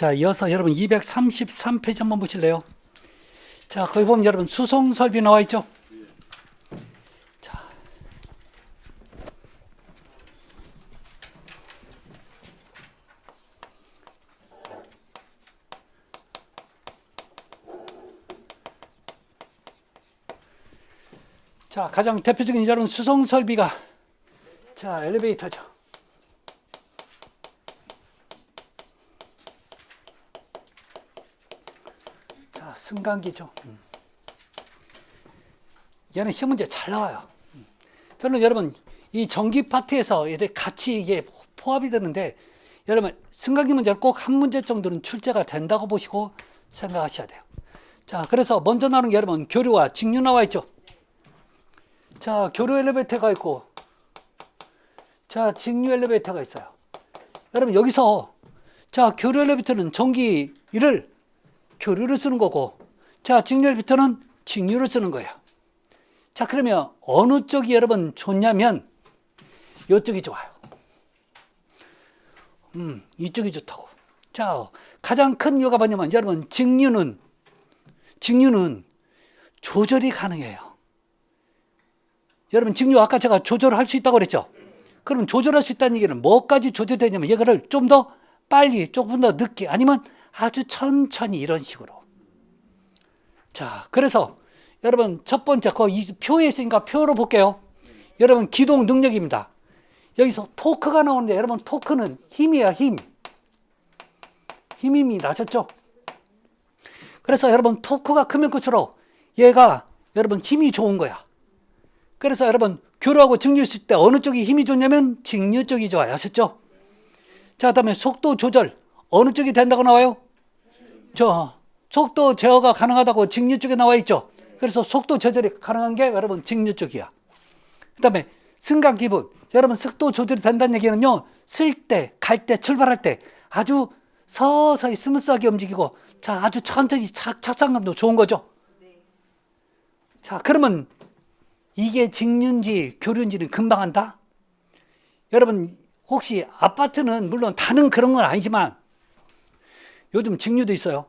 자, 이어서 여러분 233페이지 한번 보실래요? 자, 거기 보면 여러분 수송 설비 나와 있죠? 자, 가장 대표적인 여러분 수송 설비가 자, 엘리베이터죠. 자, 승강기죠. 얘는 시험 문제 잘 나와요. 그러면 여러분 이 전기 파트에서 같이 이게 포함이 되는데 여러분 승강기 문제는 꼭 한 문제 정도는 출제가 된다고 보시고 생각하셔야 돼요. 자, 그래서 먼저 나오는 게 여러분 교류와 직류 나와 있죠. 자, 교류 엘리베이터가 있고 자, 직류 엘리베이터가 있어요. 여러분 여기서 자, 교류 엘리베이터는 전기를 교류를 쓰는 거고 자, 직류 엘리베이터는 직류를 쓰는 거예요. 자, 그러면 어느 쪽이 여러분 좋냐면 이쪽이 좋아요. 이쪽이 좋다고. 자, 가장 큰 이유가 뭐냐면 여러분 직류는 조절이 가능해요. 여러분 직류 아까 제가 조절할 수 있다고 그랬죠? 그럼 조절할 수 있다는 얘기는 뭐까지 조절되냐면 이거를 좀 더 빨리 조금 더 늦게 아니면 아주 천천히 이런 식으로. 자, 그래서 여러분 첫 번째 이 표에 있으니까 표로 볼게요. 여러분 기동 능력입니다. 여기서 토크가 나오는데 여러분 토크는 힘이에요. 힘입니다. 아셨죠? 그래서 여러분 토크가 크면 클수록 얘가 여러분 힘이 좋은 거야. 그래서 여러분 교류하고 직류 있을 때 어느 쪽이 힘이 좋냐면 직류 쪽이 좋아요. 아셨죠? 자, 그다음에 속도 조절 어느 쪽이 된다고 나와요? 속도 제어가 가능하다고 직류 쪽에 나와 있죠. 그래서 속도 조절이 가능한 게 여러분 직류 쪽이야. 그다음에 승강 기분 여러분 속도 조절이 된다는 얘기는요, 쓸 때, 갈 때, 출발할 때 아주 서서히 스무스하게 움직이고 자, 아주 천천히 착상감도 좋은 거죠. 자, 그러면 이게 직류인지 교류인지는 금방 한다? 여러분 혹시 아파트는 물론 다는 그런 건 아니지만 요즘 직류도 있어요.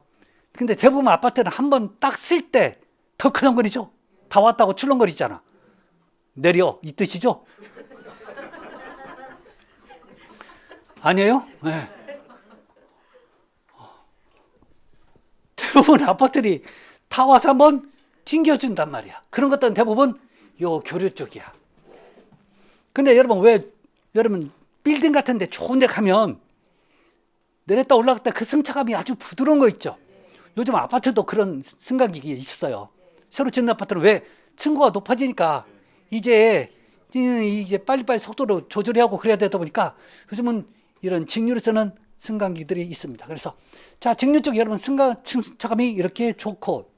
근데 대부분 아파트는 한번 딱 쓸 때 덜컹거리죠? 다 왔다고 출렁거리잖아. 내려 이 뜻이죠? 아니에요? 네. 대부분 아파트들이 다 와서 한번 튕겨준단 말이야. 그런 것들은 대부분 요 교류 쪽이야. 근데 여러분 빌딩 같은 데 좋은 데 가면 내렸다 올라갔다 그 승차감이 아주 부드러운 거 있죠. 요즘 아파트도 그런 승강기가 있어요. 새로 짓는 아파트는 왜 층고가 높아지니까 이제 빨리빨리 속도로 조절하고 그래야 되다 보니까 요즘은 이런 직류로 쓰는 승강기들이 있습니다. 그래서 자, 직류 쪽 여러분 승차감이 이렇게 좋고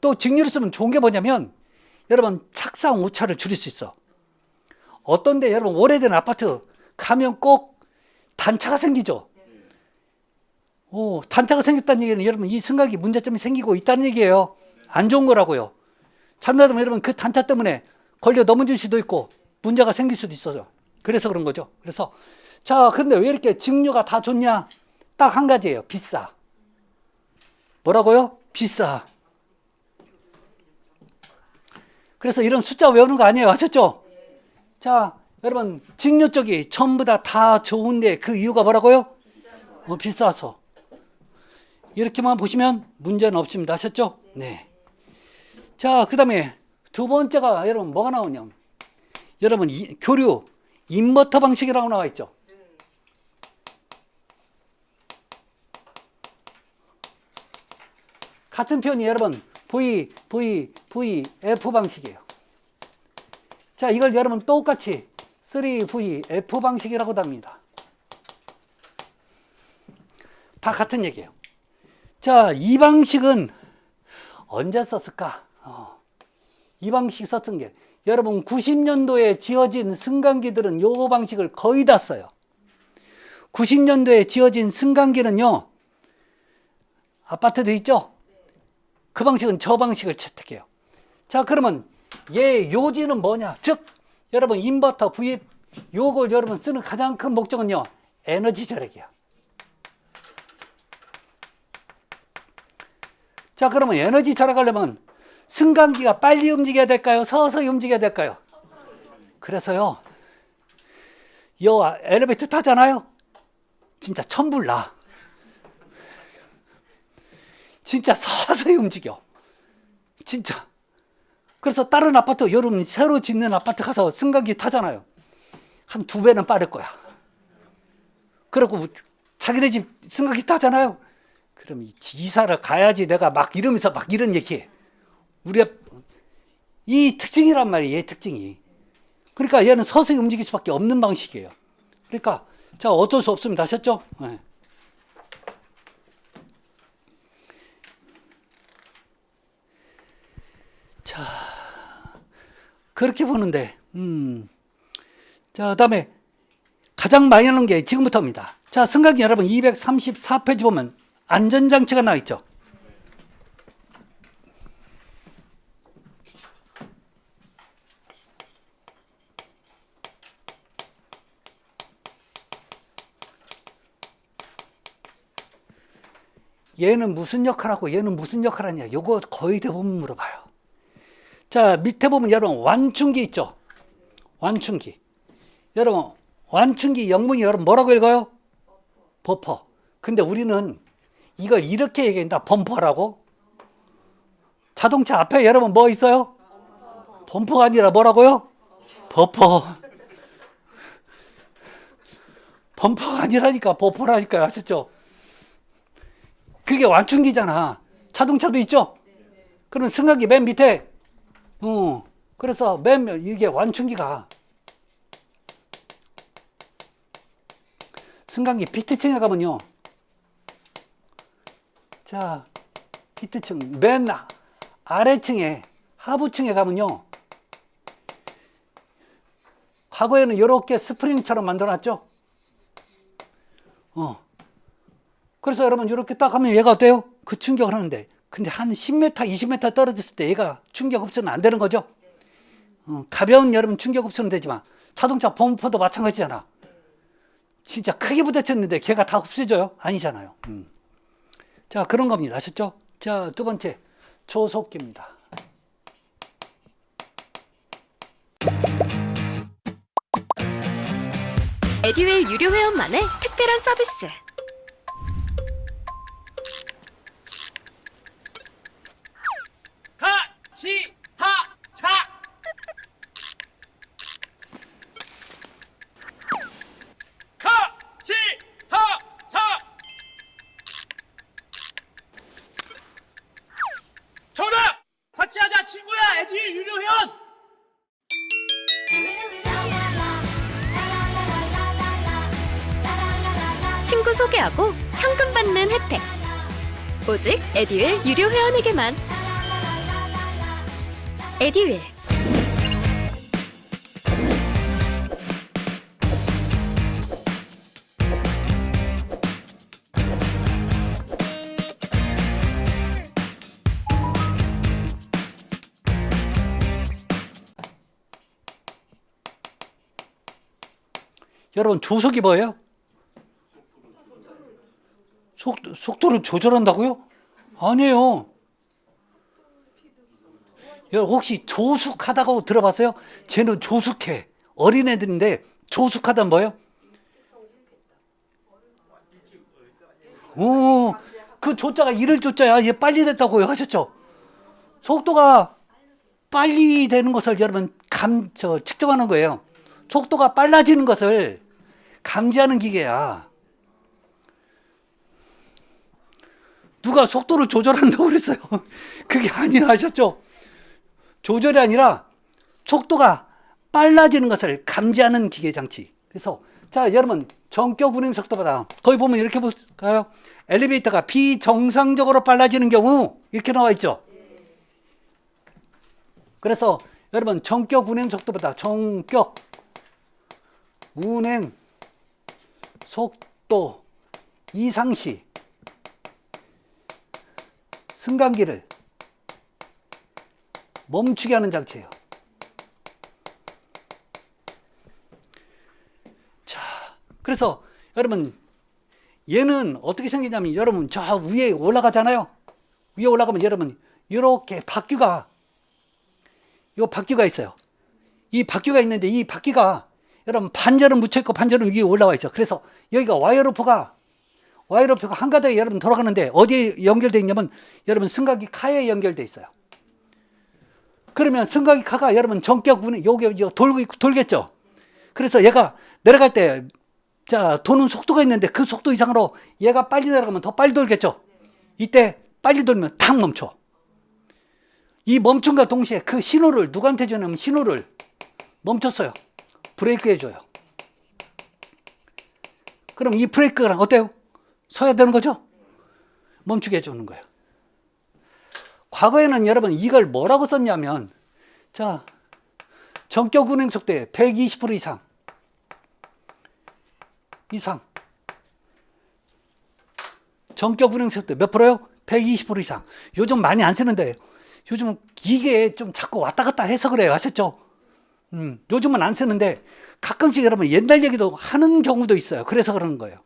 또 직류로 쓰면 좋은 게 뭐냐면 여러분 착상 오차를 줄일 수 있어. 어떤 데 여러분 오래된 아파트 가면 꼭 단차가 생기죠. 단차가 생겼다는 얘기는 여러분 이 승강기 문제점이 생기고 있다는 얘기예요. 안 좋은 거라고요. 잘못하면 여러분 그 단차 때문에 걸려 넘어질 수도 있고 문제가 생길 수도 있어요. 그래서 그런 거죠. 그래서 자, 근데 왜 이렇게 직류가 다 좋냐? 딱 한 가지예요. 비싸. 뭐라고요? 비싸. 그래서 이런 숫자 외우는 거 아니에요. 아셨죠? 자, 여러분 직류 쪽이 전부 다 좋은데 그 이유가 뭐라고요? 비싸서. 이렇게만 보시면 문제는 없습니다. 아셨죠? 네. 자, 그 다음에 두 번째가 여러분 뭐가 나오냐면 여러분 교류 인버터 방식이라고 나와 있죠. 같은 편이 여러분 VF 방식이에요. 자, 이걸 여러분 똑같이 3VF 방식이라고 합니다. 다 같은 얘기예요. 자, 이 방식은 언제 썼을까? 이 방식 썼던 게 여러분 90년도에 지어진 승강기들은 이 방식을 거의 다 써요. 90년도에 지어진 승강기는요, 아파트들 있죠? 그 방식은 저 방식을 채택해요. 자, 그러면 얘 요지는 뭐냐? 즉 여러분 인버터 VF 요걸 여러분 쓰는 가장 큰 목적은요, 에너지 절약이야. 자, 그러면 에너지 절약하려면 승강기가 빨리 움직여야 될까요? 서서히 움직여야 될까요? 그래서요, 요 엘리베이터 타잖아요? 진짜 천불나. 진짜 서서히 움직여. 진짜. 그래서 다른 아파트, 여러분 새로 짓는 아파트 가서 승강기 타잖아요. 한 2배는 빠를 거야. 그리고 자기네 집 승강기 타잖아요. 그럼 이사를 가야지 내가 막 이러면서 막 이런 얘기해. 우리가 이 특징이란 말이에요. 얘 특징이. 그러니까 얘는 서서히 움직일 수밖에 없는 방식이에요. 그러니까 자, 어쩔 수 없습니다. 아셨죠? 네. 자, 그렇게 보는데 자, 그다음에 가장 많이 하는 게 지금부터입니다. 자, 승강기 여러분 234페이지 보면 안전장치가 나와 있죠. 얘는 무슨 역할하고 얘는 무슨 역할하냐, 요거 거의 대부분 물어봐요. 자, 밑에 보면 여러분 완충기 있죠. 완충기. 여러분 완충기 영문이 여러분 뭐라고 읽어요? 버퍼. 근데 우리는 이걸 이렇게 얘기한다. 범퍼라고. 자동차 앞에 여러분 뭐 있어요? 범퍼가 아니라 뭐라고요? 버퍼. 범퍼가 아니라니까 버퍼라니까요. 아셨죠? 그게 완충기잖아. 자동차도 있죠? 그럼 승강기 맨 밑에 그래서 이게 완충기가 승강기 피트층에 가면요. 자, 피트층 맨 아래층에 하부층에 가면요. 과거에는 이렇게 스프링처럼 만들어놨죠. 그래서 여러분 이렇게 딱 하면 얘가 어때요? 그 충격을 하는데, 근데 한 10m, 20m 떨어졌을 때 얘가 충격 흡수는 안 되는 거죠. 가벼운 여러분 충격 흡수는 되지만 자동차 범퍼도 마찬가지잖아. 진짜 크게 부딪혔는데 걔가 다 흡수해줘요? 아니잖아요. 자, 그런 겁니다. 아셨죠? 자, 두 번째 조속기입니다. 에듀윌 유료 회원만의 특별한 서비스. 같이 하자. 같이 하자. 정답! 같이 하자 친구야. 에듀윌 유료 회원. 친구 소개하고 현금 받는 혜택. 오직 에듀윌 유료 회원에게만. 에듀윌. 여러분 조속이 뭐예요? 속도를 조절한다고요? 아니에요. 여러분 혹시 조숙하다고 들어봤어요? 쟤는 조숙해. 어린애들인데 조숙하다는 뭐예요? 그 조자가 이를 조자야. 얘 빨리 됐다고요. 하셨죠? 속도가 빨리 되는 것을 여러분 측정하는 거예요. 속도가 빨라지는 것을 감지하는 기계야. 누가 속도를 조절한다고 그랬어요? 그게 아니야. 하셨죠? 조절이 아니라 속도가 빨라지는 것을 감지하는 기계 장치. 그래서 자, 여러분 전격 운행 속도보다 거기 보면 이렇게 볼까요? 엘리베이터가 비정상적으로 빨라지는 경우 이렇게 나와 있죠. 그래서 여러분 전격 운행 속도보다 전격 운행 속도 이상 시 승강기를 멈추게 하는 장치예요. 자, 그래서 여러분 얘는 어떻게 생기냐면 여러분 저 위에 올라가잖아요. 위에 올라가면 여러분 이렇게 바퀴가 있어요. 이 바퀴가 있는데 이 바퀴가 여러분 반절은 묻혀 있고 반절은 위에 올라와 있죠. 그래서 여기가 와이어로프가 한 가닥에 여러분 돌아가는데 어디에 연결되어 있냐면 여러분 승강기 카에 연결되어 있어요. 그러면 승강기 카가 여러분 전격 운행 여기 돌겠죠. 그래서 얘가 내려갈 때 도는 속도가 있는데 그 속도 이상으로 얘가 빨리 내려가면 더 빨리 돌겠죠. 이때 빨리 돌면 탁 멈춰. 이 멈춤과 동시에 그 신호를 누구한테 주냐면 신호를 멈췄어요. 브레이크 해줘요. 그럼 이 브레이크가 어때요? 서야 되는 거죠? 멈추게 해주는 거예요. 과거에는 여러분 이걸 뭐라고 썼냐면 전격 운행 속도에 120% 이상 전격 운행 속도 몇 프로요? 120% 이상. 요즘 많이 안 쓰는데 요즘 이게 좀 자꾸 왔다 갔다 해서 그래요. 아셨죠? 요즘은 안 쓰는데 가끔씩 여러분 옛날 얘기도 하는 경우도 있어요. 그래서 그러는 거예요.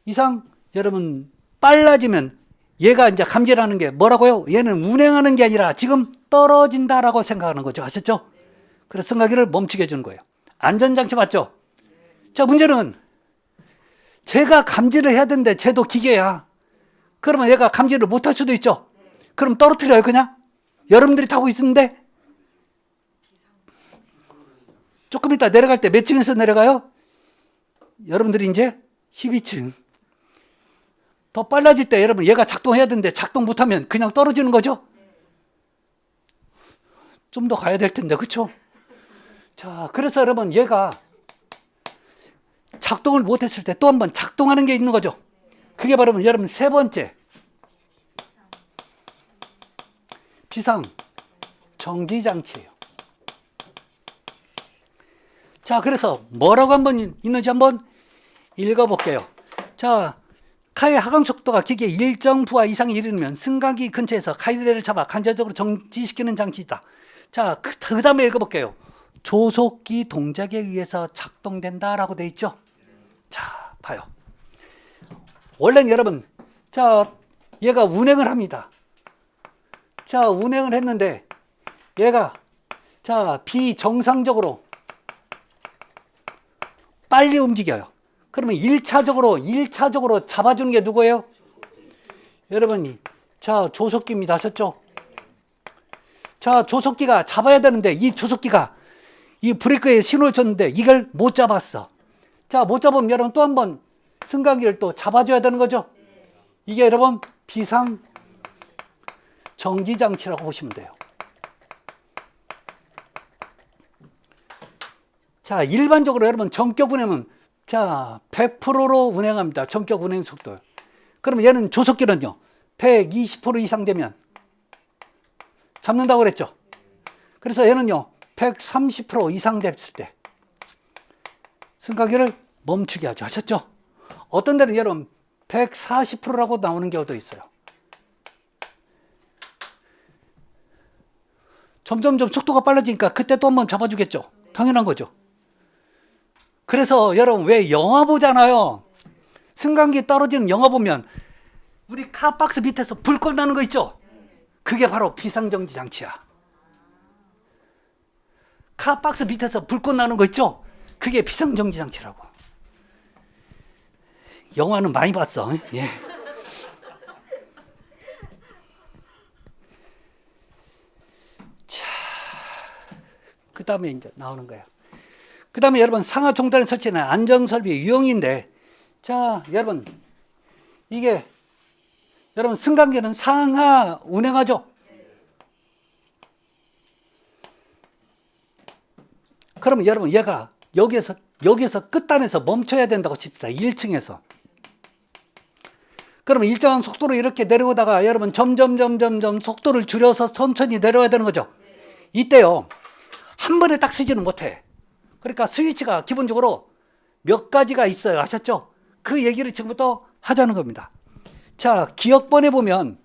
이상 여러분 빨라지면 얘가 이제 감지하는 게 뭐라고요? 얘는 운행하는 게 아니라 지금 떨어진다라고 생각하는 거죠. 아셨죠? 그래서 승강기를 멈추게 해주는 거예요. 안전장치 맞죠? 자, 문제는 제가 감지를 해야 되는데 쟤도 기계야. 그러면 얘가 감지를 못할 수도 있죠. 그럼 떨어뜨려요 그냥? 여러분들이 타고 있는데 조금 이따 내려갈 때 몇 층에서 내려가요? 여러분들이 이제 12층. 더 빨라질 때 여러분 얘가 작동해야 되는데 작동 못하면 그냥 떨어지는 거죠? 좀 더 가야 될 텐데 그렇죠? 자, 그래서 여러분 얘가 작동을 못했을 때 또 한 번 작동하는 게 있는 거죠. 그게 바로 여러분 세 번째 비상 정지 장치예요. 자, 그래서 뭐라고 한번 있는지 한번 읽어볼게요. 자, 카의 하강 속도가 기계 일정 부하 이상에 이르면 승강기 근처에서 가이드레일을 잡아 간접적으로 정지시키는 장치이다. 자, 그 다음에 읽어볼게요. 조속기 동작에 의해서 작동된다라고 돼 있죠. 자, 봐요. 원래는 여러분, 얘가 운행을 합니다. 운행을 했는데 얘가 비정상적으로 빨리 움직여요. 그러면 1차적으로 잡아주는 게 누구예요? 여러분이 조속기입니다. 아셨죠? 조속기가 잡아야 되는데 이 조속기가 이 브레이크에 신호를 줬는데 이걸 못 잡았어. 못 잡으면 여러분 또 한 번 승강기를 또 잡아줘야 되는 거죠. 이게 여러분 비상 정지 장치라고 보시면 돼요. 일반적으로 여러분 전격 운행은 100%로 운행합니다. 전격 운행 속도. 그러면 얘는 조속기는요 120% 이상 되면 잡는다고 그랬죠. 그래서 얘는요 130% 이상 됐을 때 승강기를 멈추게 하죠. 아셨죠? 어떤 데는 여러분 140%라고 나오는 경우도 있어요. 점점점 속도가 빨라지니까 그때 또 한번 잡아주겠죠. 당연한 거죠. 그래서 여러분 왜 영화 보잖아요. 승강기 떨어지는 영화 보면 우리 카박스 밑에서 불 꺼나는 거 있죠. 그게 바로 비상정지 장치야. 카박스 밑에서 불 꺼나는 거 있죠. 그게 비상정지 장치라고. 영화는 많이 봤어. 예. 자, 그 다음에 이제 나오는 거예요. 그 다음에 여러분 상하 종단에 설치는 안전설비 유형인데, 여러분 이게 여러분 승강기는 상하 운행하죠. 그러면 여러분 얘가 여기에서 끝단에서 멈춰야 된다고 칩시다. 1층에서. 그러면 일정한 속도로 이렇게 내려오다가 여러분 점점 속도를 줄여서 천천히 내려와야 되는 거죠. 이때요 한 번에 딱 쓰지는 못해. 그러니까 스위치가 기본적으로 몇 가지가 있어요. 아셨죠? 그 얘기를 지금부터 하자는 겁니다. 기억번에 보면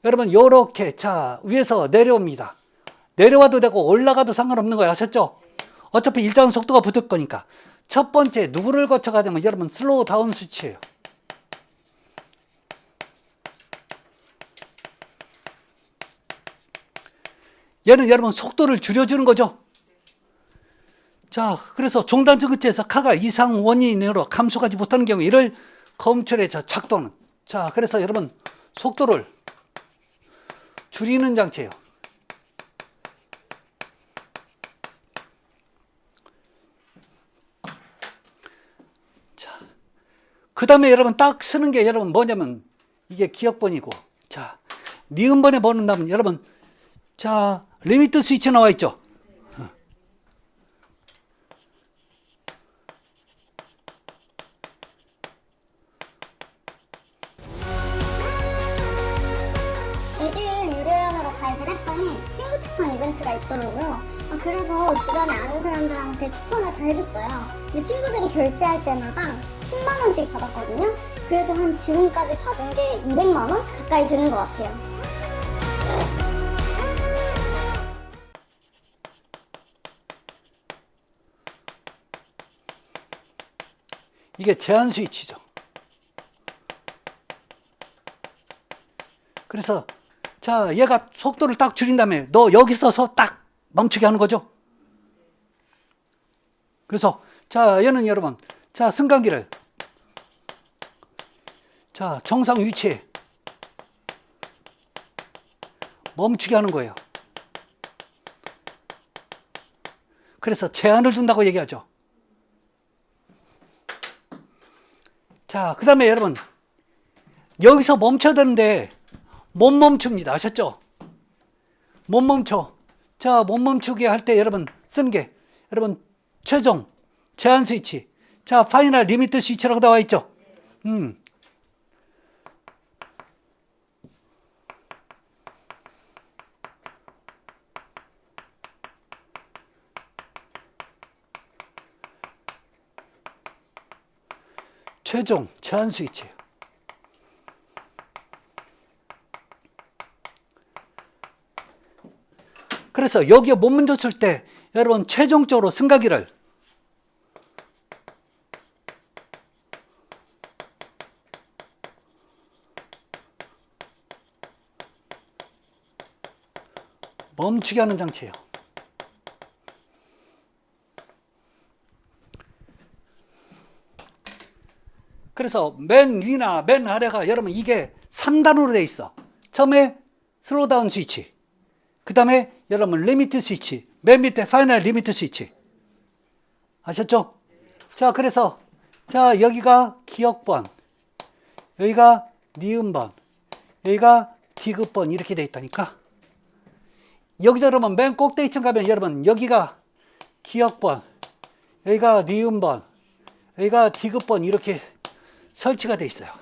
여러분 요렇게 위에서 내려옵니다. 내려와도 되고 올라가도 상관없는 거예요. 아셨죠? 어차피 일정한 속도가 붙을 거니까. 첫 번째 누구를 거쳐가야 되면 여러분 슬로우 다운 스위치예요. 얘는 여러분 속도를 줄여주는 거죠. 자, 그래서 종단선 끝에서 카가 이상 원인으로 감소하지 못하는 경우 이를 검출해서 작동하는. 자, 그래서 여러분 속도를 줄이는 장치예요. 자, 그 다음에 여러분 딱 쓰는 게 여러분 뭐냐면 이게 기억번이고, 자, 니은번에 보는다면 여러분, 자, 리미트 스위치 나와 있죠. 에듀윌 유료연으로 가입을 했더니 친구 추천 이벤트가 있더라고요. 그래서 주변에 아는 사람들한테 추천을 다 해줬어요. 근데 친구들이 결제할 때마다 10만 원씩 받았거든요. 그래서 한 지금까지 받은 게 200만 원 가까이 되는 것 같아요. 이게 제한 스위치죠. 그래서 자, 얘가 속도를 딱 줄인 다음에 너 여기 서서 딱 멈추게 하는 거죠. 그래서 자, 얘는 여러분, 자, 승강기를 자, 정상 위치에 멈추게 하는 거예요. 그래서 제한을 둔다고 얘기하죠. 자, 그 다음에 여러분, 여기서 멈춰야 되는데 못 멈춥니다. 아셨죠? 못 멈춰. 자, 못 멈추게 할 때 여러분 쓰는 게 여러분 최종 제한 스위치. 자, 파이널 리미트 스위치라고 나와 있죠. 최종 제한 스위치. 그래서 여기에 못 멈췄을 때 여러분 최종적으로 승강기를 멈추게 하는 장치예요. 그래서 맨 위나 맨 아래가 여러분 이게 3단으로 돼 있어. 처음에 슬로우 다운 스위치, 그 다음에 여러분 리미트 스위치, 맨 밑에 파이널 리미트 스위치. 아셨죠? 자, 그래서 자, 여기가 기억번, 여기가 니은번, 여기가 디귿번 이렇게 돼 있다니까. 여기도 여러분 맨 꼭대기층 가면 여러분 여기가 기억번, 여기가 니은번, 여기가 디귿번 이렇게 설치가 돼 있어요.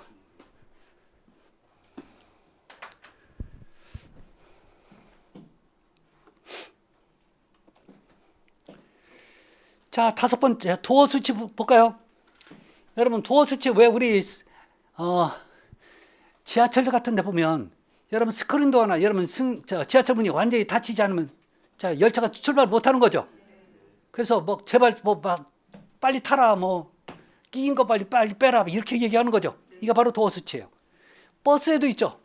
자, 다섯 번째 도어 스위치 볼까요? 여러분 도어 스위치 왜 우리 지하철 같은 데 보면 여러분 스크린 도어나 여러분 지하철 문이 완전히 닫히지 않으면 자, 열차가 출발 못 하는 거죠. 그래서 뭐 제발 뭐 막 빨리 타라, 뭐 끼인 거 빨리 빼라 이렇게 얘기하는 거죠. 이게 바로 도어 스위치예요. 버스에도 있죠.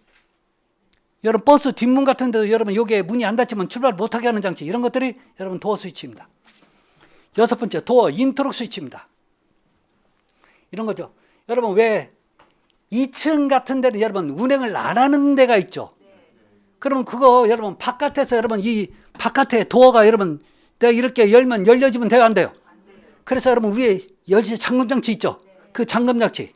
여러분 버스 뒷문 같은 데도 여러분 요게 문이 안 닫히면 출발 못 하게 하는 장치, 이런 것들이 여러분 도어 스위치입니다. 여섯 번째 도어 인터록 스위치입니다. 이런 거죠. 여러분 왜 2층 같은 데는 여러분 운행을 안 하는 데가 있죠. 그러면 그거 여러분 바깥에서 여러분 이 바깥에 도어가 여러분 내가 이렇게 열면 열려지면 돼요, 안 돼요? 그래서 여러분 위에 열쇠 잠금 장치 있죠. 그 잠금 장치.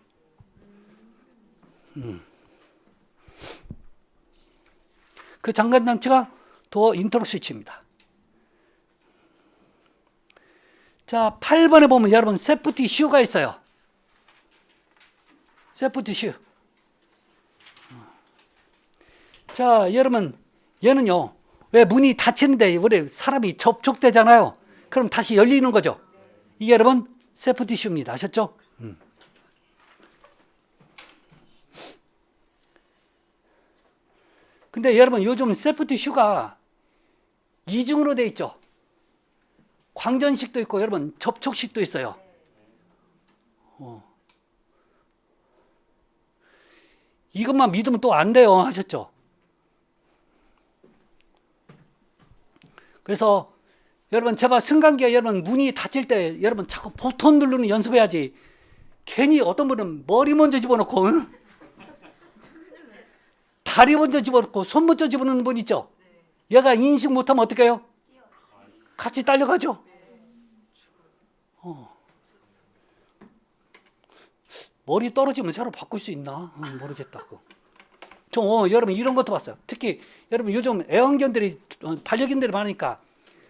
그 잠금 장치가 도어 인터록 스위치입니다. 자, 8번에 보면 여러분 세프티 슈가 있어요. 세프티 슈. 자, 여러분 얘는요, 왜 문이 닫히는데 우리 사람이 접촉되잖아요. 그럼 다시 열리는 거죠. 이게 여러분 세프티 슈입니다. 아셨죠? 근데 여러분 요즘 세프티 슈가 이중으로 돼 있죠. 광전식도 있고 여러분 접촉식도 있어요. 이것만 믿으면 또 안 돼요. 하셨죠? 그래서 여러분 제발 승강기에 여러분 문이 닫힐 때 여러분 자꾸 버튼 누르는 연습해야지. 괜히 어떤 분은 머리 먼저 집어넣고 응? 다리 먼저 집어넣고 손 먼저 집어넣는 분 있죠. 얘가 인식 못하면 어떻게 해요? 같이 딸려가죠. 머리 떨어지면 새로 바꿀 수 있나? 모르겠다. 여러분 이런 것도 봤어요. 특히 여러분 요즘 애완견들이 반려견들이 많으니까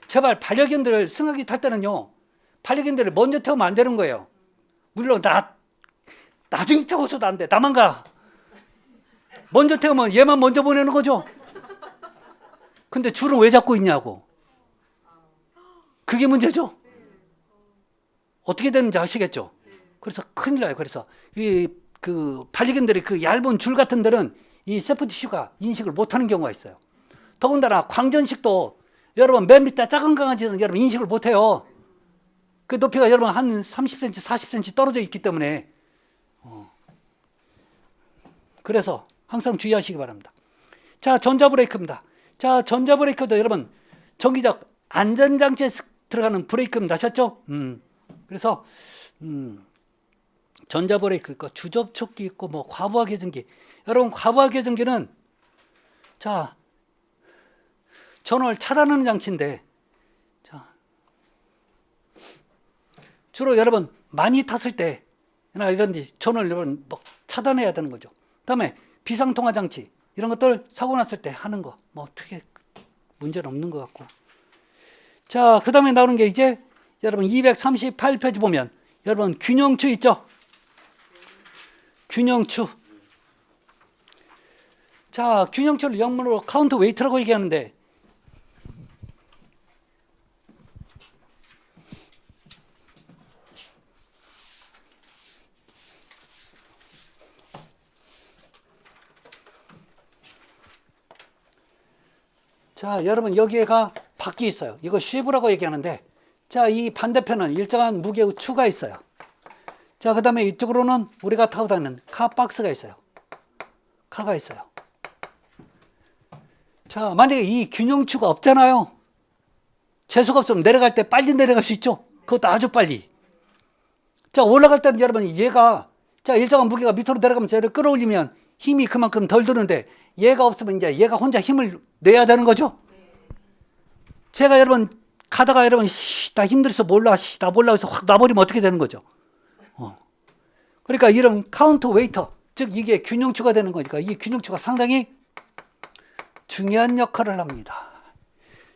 제발 반려견들을 승강기 탈 때는요. 반려견들을 먼저 태우면 안 되는 거예요. 물론 나중에 태워서도 안 돼. 나만 가. 먼저 태우면 얘만 먼저 보내는 거죠. 근데 줄은 왜 잡고 있냐고. 그게 문제죠. 어떻게 되는지 아시겠죠? 그래서 큰일 나요. 그래서 그 반려견들이 그 얇은 줄 같은 데는 이 세프티 슈가 인식을 못하는 경우가 있어요. 더군다나 광전식도 여러분 맨 밑에 작은 강아지는 여러분 인식을 못해요. 그 높이가 여러분 한 30cm, 40cm 떨어져 있기 때문에 그래서 항상 주의하시기 바랍니다. 자, 전자브레이크입니다. 자, 전자브레이크도 여러분 전기적 안전장치에 들어가는 브레이크입니다. 아셨죠? 그래서 전자브레이크 있고 주접촉기 있고 뭐 과부하 개전기. 여러분 과부하 개전기는 자 전원을 차단하는 장치인데 자 주로 여러분 많이 탔을 때나 이런 전원을 여러분 뭐 차단해야 되는 거죠. 그다음에 비상통화 장치 이런 것들 사고 났을 때 하는 거 뭐 크게 문제는 없는 것 같고. 자, 그다음에 나오는 게 이제 여러분 238페이지 보면 여러분 균형추 있죠? 균형추. 자, 균형추를 영문으로 카운트 웨이트라고 얘기하는데 자, 여러분 여기에가 바퀴 있어요. 이거 쉐브라고 얘기하는데 자, 이 반대편은 일정한 무게의 추가 있어요. 자, 그 다음에 이쪽으로는 우리가 타고 다니는 카박스가 있어요. 카가 있어요. 자, 만약에 이 균형추가 없잖아요. 재수가 없으면 내려갈 때 빨리 내려갈 수 있죠. 그것도 아주 빨리. 자, 올라갈 때는 여러분 얘가 자, 일정한 무게가 밑으로 내려가면서 얘를 끌어올리면 힘이 그만큼 덜 드는데 얘가 없으면 이제 얘가 혼자 힘을 내야 되는 거죠. 제가 여러분 가다가 여러분 나 힘들어서 나 몰라 해서 확 놔버리면 어떻게 되는 거죠. 그러니까 이런 카운트 웨이터 즉 이게 균형추가 되는 거니까 이 균형추가 상당히 중요한 역할을 합니다.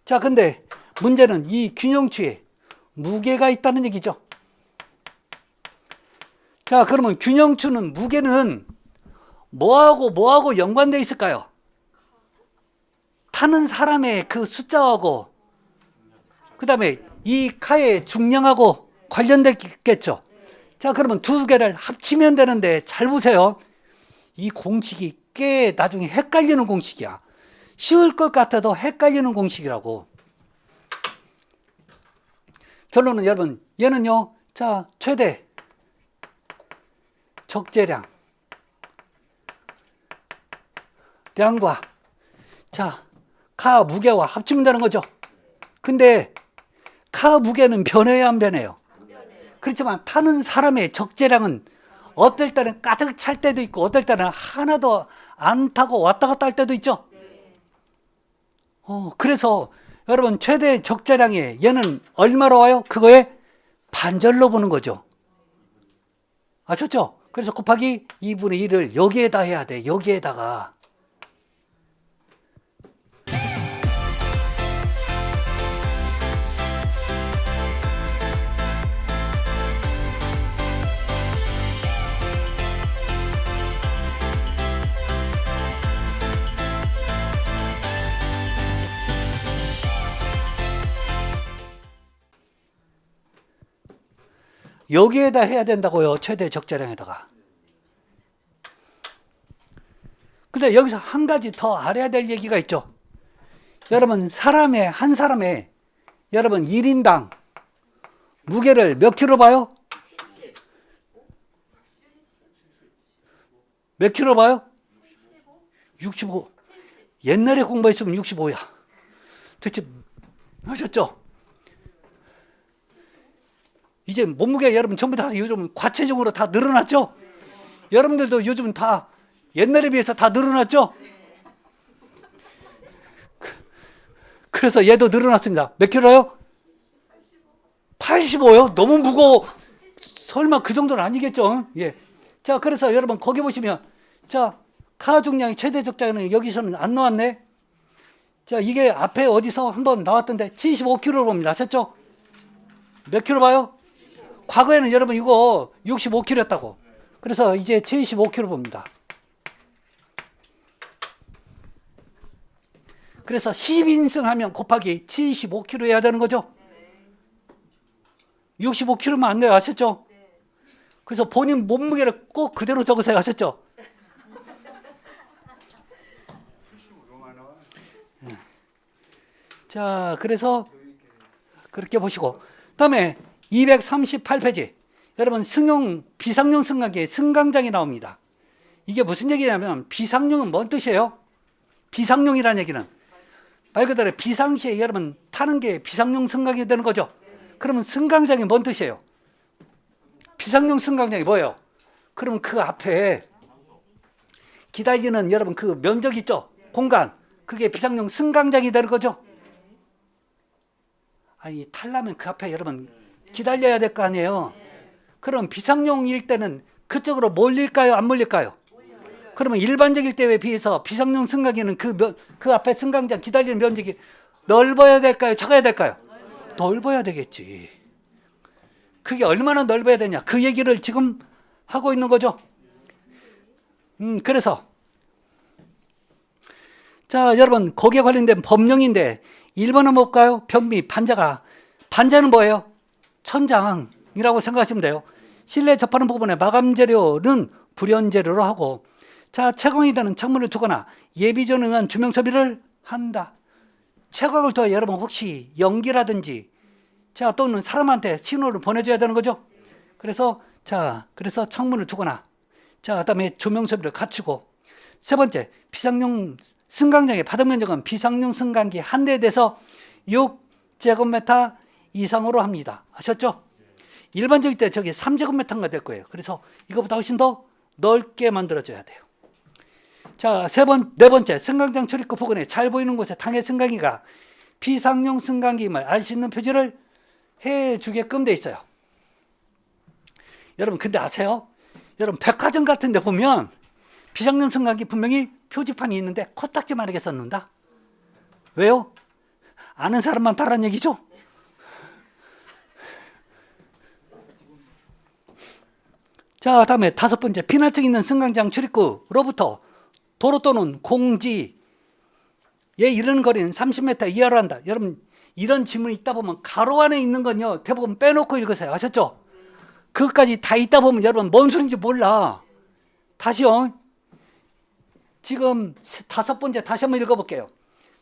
자, 근데 문제는 이 균형추에 무게가 있다는 얘기죠. 자, 그러면 균형추는 무게는 뭐하고 연관되어 있을까요? 타는 사람의 그 숫자하고 그 다음에 이 카의 중량하고 관련됐겠죠. 자, 그러면 두 개를 합치면 되는데 잘 보세요. 이 공식이 꽤 나중에 헷갈리는 공식이야. 쉬울 것 같아도 헷갈리는 공식이라고. 결론은 여러분 얘는요. 자, 최대 적재량 량과 자, 카 무게와 합치면 되는 거죠. 근데 카 무게는 변해야 안 변해요? 그렇지만 타는 사람의 적재량은 어떨 때는 가득 찰 때도 있고 어떨 때는 하나도 안 타고 왔다 갔다 할 때도 있죠. 그래서 여러분 최대 적재량에 얘는 얼마로 와요? 그거에 반절로 보는 거죠. 아셨죠? 그래서 곱하기 2분의 1을 여기에다 해야 돼. 여기에다가. 여기에다 해야 된다고요. 최대 적재량에다가. 근데 여기서 한 가지 더 알아야 될 얘기가 있죠. 여러분 한 사람의 여러분 1인당 무게를 몇 킬로 봐요? 몇 킬로 봐요? 65. 옛날에 공부했으면 65야. 도대체 아셨죠? 이제 몸무게 여러분 전부 다 요즘 과체중으로 다 늘어났죠? 여러분들도 요즘 다 옛날에 비해서 다 늘어났죠? 그래서 얘도 늘어났습니다. 몇 킬로요? 85요? 너무 무거워. 설마 그 정도는 아니겠죠? 예. 자, 그래서 여러분 거기 보시면 자, 가중량이 최대 적자는 여기서는 안 나왔네. 자, 이게 앞에 어디서 한번 나왔던데 75kg로 봅니다. 아셨죠? 몇 킬로 봐요? 과거에는 여러분 이거 65kg였다고. 그래서 이제 75kg 봅니다. 그래서 10인승 하면 곱하기 75kg 해야 되는 거죠? 65kg만 안 돼요. 아셨죠? 그래서 본인 몸무게를 꼭 그대로 적으세요. 아셨죠? 자, 그래서 그렇게 보시고 다음에 238페이지 여러분 비상용 승강기에 승강장이 나옵니다. 이게 무슨 얘기냐면 비상용은 뭔 뜻이에요? 비상용이라는 얘기는 말 그대로 비상시에 여러분 타는 게 비상용 승강이 되는 거죠. 그러면 승강장이 뭔 뜻이에요? 비상용 승강장이 뭐예요? 그러면 그 앞에 기다리는 여러분 그 면적 있죠? 공간 그게 비상용 승강장이 되는 거죠. 아니 타려면 그 앞에 여러분 기다려야 될 거 아니에요. 그럼 비상용일 때는 그쪽으로 몰릴까요? 안 몰릴까요? 그러면 일반적일 때에 비해서 비상용 승강기는 그 앞에 승강장 기다리는 면적이 넓어야 될까요? 작아야 될까요? 넓어야 되겠지. 그게 얼마나 넓어야 되냐 그 얘기를 지금 하고 있는 거죠. 그래서 자 여러분 거기에 관련된 법령인데 1번 한번 볼까요? 변비 반자는 뭐예요? 천장이라고 생각하시면 돼요. 실내 접하는 부분에 마감 재료는 불연 재료로 하고 자 채광이 되는 창문을 두거나 예비전에 의한 조명 설비를 한다. 채광을 통해 여러분 혹시 연기라든지 자 또는 사람한테 신호를 보내줘야 되는 거죠. 그래서 창문을 두거나 자 그다음에 조명 설비를 갖추고 세 번째 비상용 승강장의 바닥 면적은 비상용 승강기 한 대에 대해서 6제곱미터 이상으로 합니다. 아셨죠? 일반적일 때 저기 3제곱미터가 될 거예요. 그래서 이거보다 훨씬 더 넓게 만들어줘야 돼요. 자, 네 번째 승강장 출입구 부근에 잘 보이는 곳에 당해 승강기가 비상용 승강기임을 알 수 있는 표지를 해주게끔 돼 있어요. 여러분 근데 아세요? 여러분 백화점 같은 데 보면 비상용 승강기 분명히 표지판이 있는데 코딱지만하게 썼는다. 왜요? 아는 사람만 따라는 얘기죠? 자, 다음에 다섯 번째 피난증 있는 승강장 출입구로부터 도로 또는 공지에 이르는 거리는 30m 이하로 한다. 여러분 이런 지문이 있다 보면 가로 안에 있는 건요 대부분 빼놓고 읽으세요. 아셨죠? 그것까지 다 있다 보면 여러분 뭔 소리인지 몰라. 다시요. 지금 다섯 번째 다시 한번 읽어볼게요.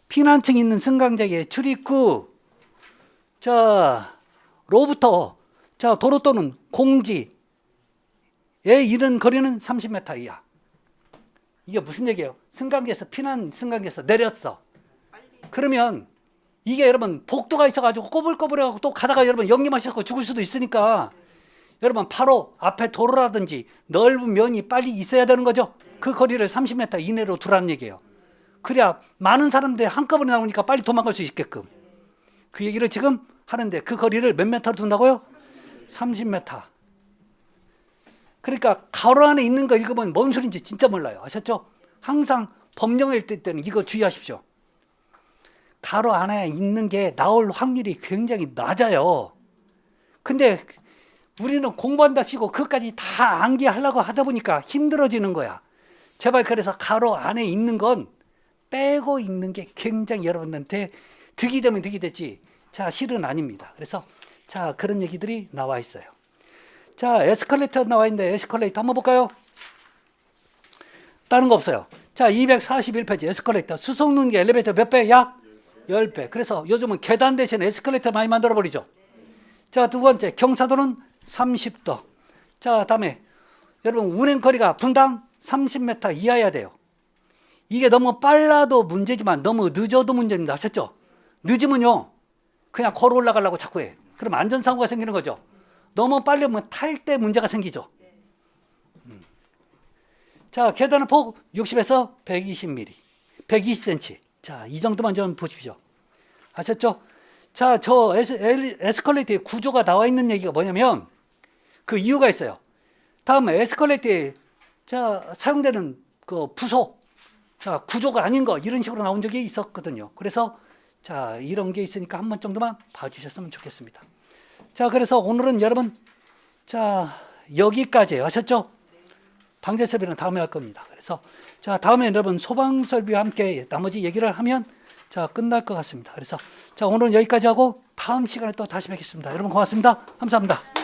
피난층 있는 승강장의 출입구 로부터 도로 또는 공지에 이른 거리는 30m 이하. 이게 무슨 얘기예요? 승강기에서 승강기에서 내렸어. 그러면 이게 여러분 복도가 있어가지고 꼬불꼬불해가지고 또 가다가 여러분 연기 마셔서 죽을 수도 있으니까 여러분 바로 앞에 도로라든지 넓은 면이 빨리 있어야 되는 거죠. 그 거리를 30m 이내로 두라는 얘기예요. 그래야 많은 사람들이 한꺼번에 나오니까 빨리 도망갈 수 있게끔. 그 얘기를 지금 하는데 그 거리를 몇 미터로 둔다고요? 30m. 그러니까 가로 안에 있는 거 읽으면 뭔 소리인지 진짜 몰라요. 아셨죠? 항상 법령을 읽을 때는 이거 주의하십시오. 가로 안에 있는 게 나올 확률이 굉장히 낮아요. 근데 우리는 공부한답시고 그것까지 다 암기하려고 하다 보니까 힘들어지는 거야. 제발 그래서 가로 안에 있는 건 빼고 있는 게 굉장히 여러분한테 득이 되면 득이 됐지 실은 아닙니다. 그래서 그런 얘기들이 나와 있어요. 에스컬레이터 나와 있는데 에스컬레이터 한번 볼까요? 다른 거 없어요. 241페이지 에스컬레이터 수송능력 엘리베이터 몇 배? 약 10배. 그래서 요즘은 계단 대신 에스컬레이터 많이 만들어 버리죠. 두 번째 경사도는 30도. 다음에 여러분 운행거리가 분당 30m 이하여야 돼요. 이게 너무 빨라도 문제지만 너무 늦어도 문제입니다. 아셨죠? 늦으면요 그냥 걸어 올라가려고 자꾸 해. 그럼 안전사고가 생기는 거죠. 너무 빨리 오면 탈 때 문제가 생기죠. 자, 계단의 폭 60에서 120mm, 120cm. 자, 이 정도만 좀 보십시오. 아셨죠? 자, 저 에스컬레이터의 구조가 나와 있는 얘기가 뭐냐면 그 이유가 있어요. 다음 에스컬레이터에 사용되는 그 부속, 자, 구조가 아닌 거 이런 식으로 나온 적이 있었거든요. 그래서 자, 이런 게 있으니까 한 번 정도만 봐주셨으면 좋겠습니다. 자, 그래서 오늘은 여러분 자, 여기까지 아셨죠? 방제 설비는 다음에 할 겁니다. 그래서 자, 다음에 여러분 소방 설비와 함께 나머지 얘기를 하면 자, 끝날 것 같습니다. 그래서 자, 오늘은 여기까지 하고 다음 시간에 또 다시 뵙겠습니다. 여러분 고맙습니다. 감사합니다.